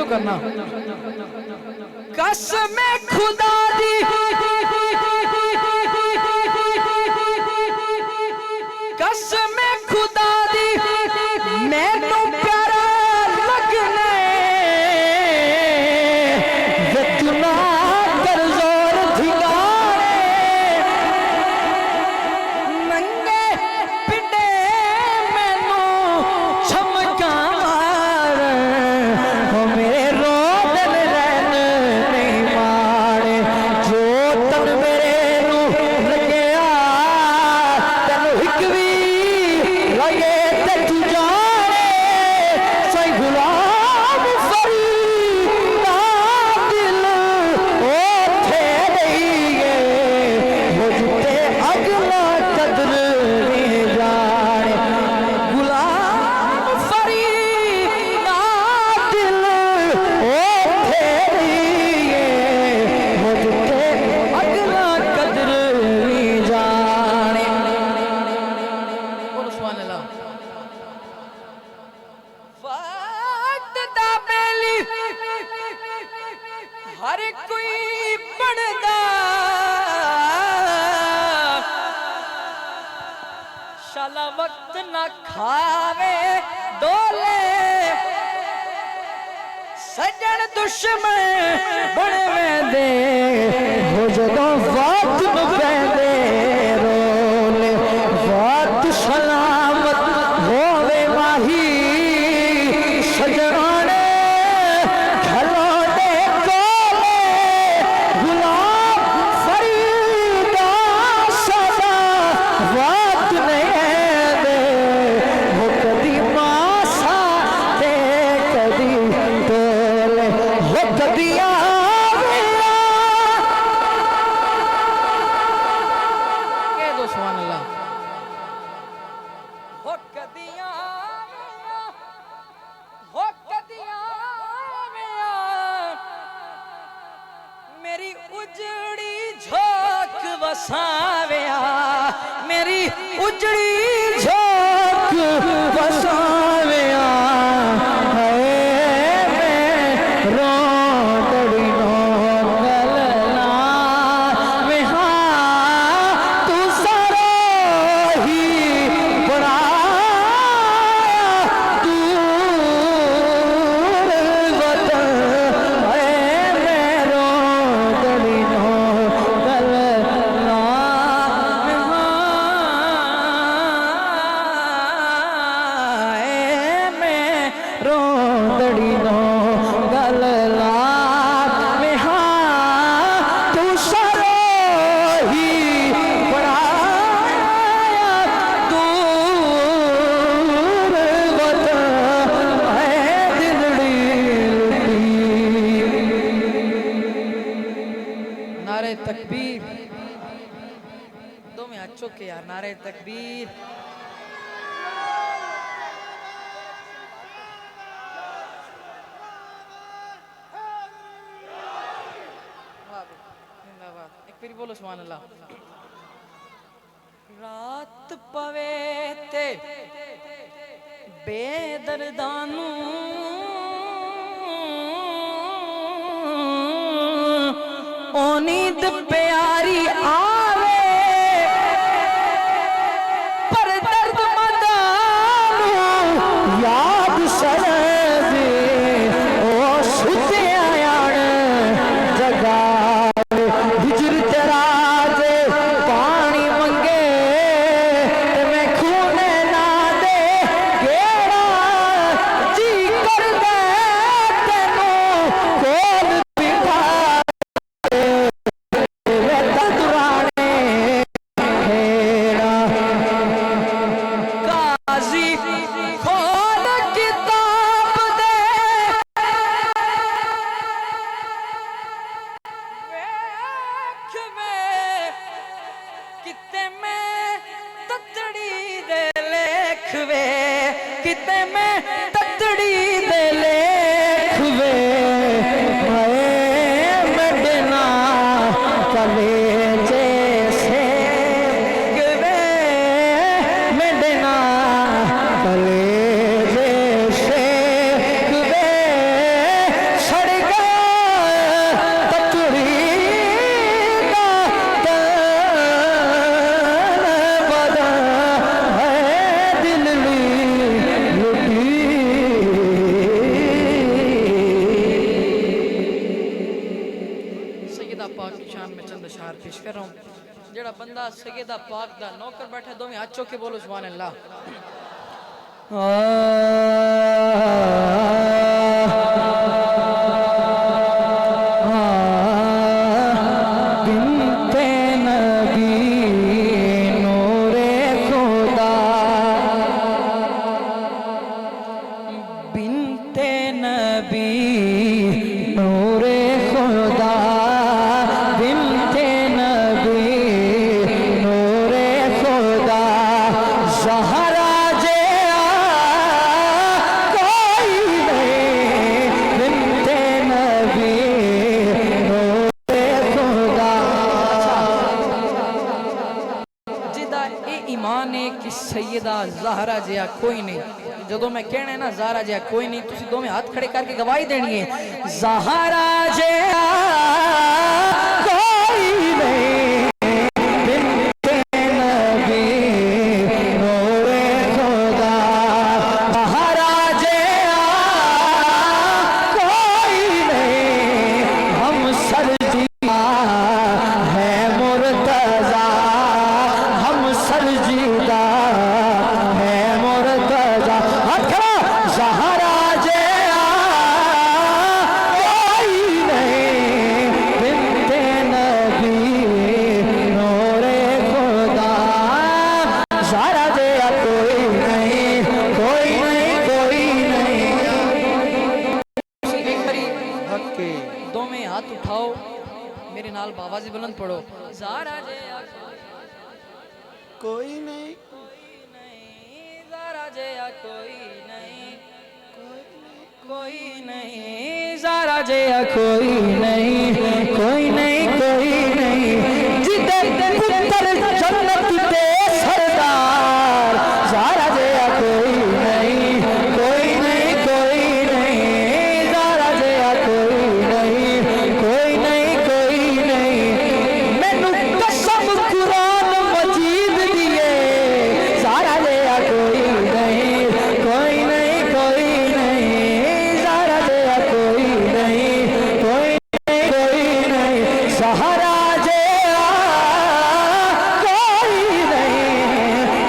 करना कसम खुदा दी कसम खुदा दी मैं तो प्यारा लगने इतना कर जोर धिगारे नंगे पिंडे मैनू छमका मार हो मेरे रो दिल रहन नहीं मारे जो तन मेरे नू लग्या तेनू हिक भी लगे ते तू जाने सही गुलाम फरीद दिल ओथे रहिए मुझते अगला कदर नहीं जाने गुलाम फरीद दिल ओथे रहिए मुझते अगला कदर नहीं जाने। बोलो सुभान अल्लाह। वक्त दा बेली हर कोई पढ़दा शाला वक्त ना खावे डोले सजन दुश्मन बनवे दे हो जदों वक्त पैदे रोले वक्त सलामत होवे माही सजने खलो दे कोले गुलाम फरीदा सदा वक्त नहीं दे वो कदी मासा ते कदी तोले वो कदी के दो सुभान अल्लाह हो कदी हो कदी मेरी उजड़ी झोंक वसाव्या मेरी उजड़ी झोंक वसाव्या तकबीर दो में हाथ चौके यार नारे तकबीर। एक फिर बोलो सुभान अल्लाह। रात पवे ते बेदर्दानू ओ नींद प्यारी आवे पर दर्द मदानू याद सरदे ओ सुते आयाण जगा हिजर तेरा दे पानी मंगे ते मैं खून ना दे केड़ा जी कर जड़ा सैयदा पाक दा नौकर बैठा दो में हाथ चौक के बोलो सुभान अल्लाह। बिनते नबी नूरे खुदा, बिनते नबी नूरे खुदा, बिनते नबी नूरे खुदा, ज़हरा जे कोई नहीं, बिनते नबी नूरे खुदा। जिदा ए ईमान है कि सैयदा ज़हरा जिया कोई नहीं। जो मैं कहना है ना ज़हरा जिया कोई नहीं, तुसी दो में हाथ खड़े करके गवाही देनी है, ज़हरा जिया कोई नहीं, बिनते नबी नूरे खुदा, ज़हरा जिया कोई नहीं, हम सरजीदा है मुर्तज़ा, हम सरजीदा है मुर्तज़ा। ज़हरा जिया कोई नहीं, बिनते नबी नूरे खुदा, ज़हरा जिया कोई नहीं, कोई नहीं, कोई नहीं। एक बारी हक्के दो में हाथ उठाओ, मेरे नाल बाबाजी बुलंद पढ़ो, ज़हरा जिया कोई नहीं, ज़हरा जिया कोई नहीं, कोई नहीं, ज़हरा जिया कोई नहीं, कोई नहीं, कोई नहीं। जिदे पुत्र जन्नत दे सरदार, ज़हरा जिया कोई नहीं, कोई नहीं, कोई नहीं, ज़हरा जिया कोई नहीं, कोई नहीं, कोई नहीं। मैनू कसम कुरान मजीद दिए, ज़हरा जिया कोई नहीं, कोई नहीं, कोई नहीं, ज़हरा जिया कोई नहीं, कोई नहीं, कोई नहीं, ज़हरा जिया कोई नहीं,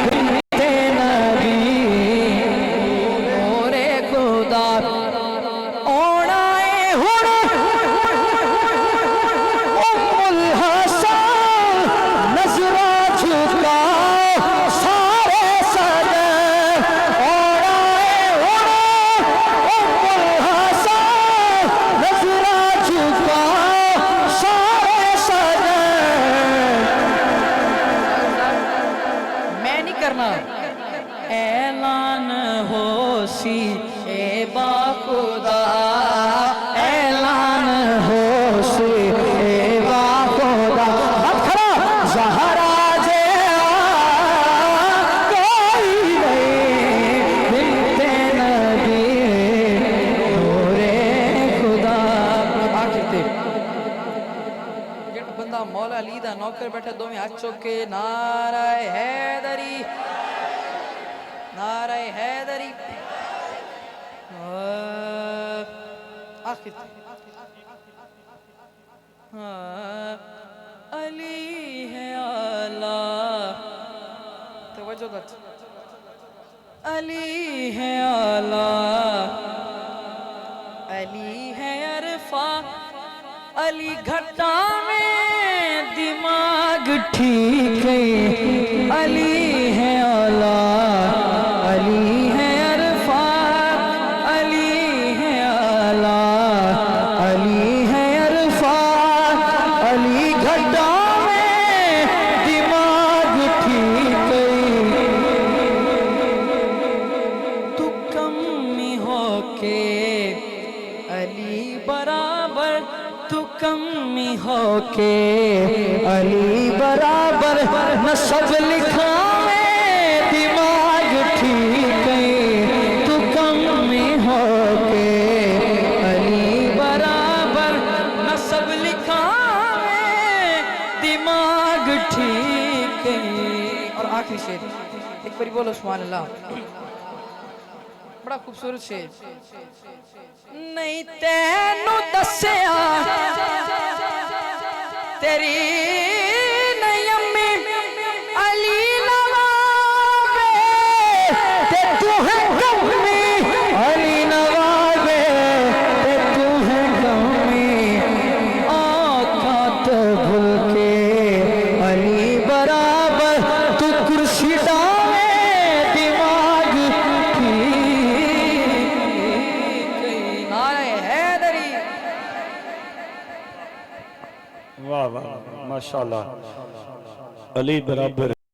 बिनते नबी नूरे खुदा। औना है हुण उम्मुल हसन, नज़रा झुकाओ सारे सजन, औना है हुण उम्मुल हसन, नज़रा झुकाओ सारे सजन। मैं नहीं करना, ऐलान होसी ए बाखुदा, ऐलान होसी ए बाखुदा। हाथ खड़ा, ज़हरा जिया कोई नहीं, बिनते नबी नूरे खुदा। आखिर ते जेट बंदा मौला अली दा नौकर बैठा दो में हाथ चौक के नारा हैदरी, नारा हैदरी। आखिर अली है आला, तवज्जो दत, अली है आला, अली है अरफा, अली घटा में दिमाग ठीक है, अली है आला, अली है अरफा, अली है आला, अली है अरफा, अली घटा में दिमाग ठीक है। तू कमी होके अली बराबर, तू कमी होके अली बराबर, नसब लिखा में दिमाग ठीक है। तू कमी होके अली बराबर, नसब लिखा में दिमाग ठीक है। और आखिरी शेर एक बारी बोलो सुभान अल्लाह, बड़ा खूबसूरत शेर। नहीं तेनू दस्या तेरी नहीं अम्मी रहमी अली नवाबे तू है कमी आका तो भूल के अली बराबर तू कुर्सी डाले दिमाग की नारे हैदरी। वाह वाह माशाल्लाह अली बराबर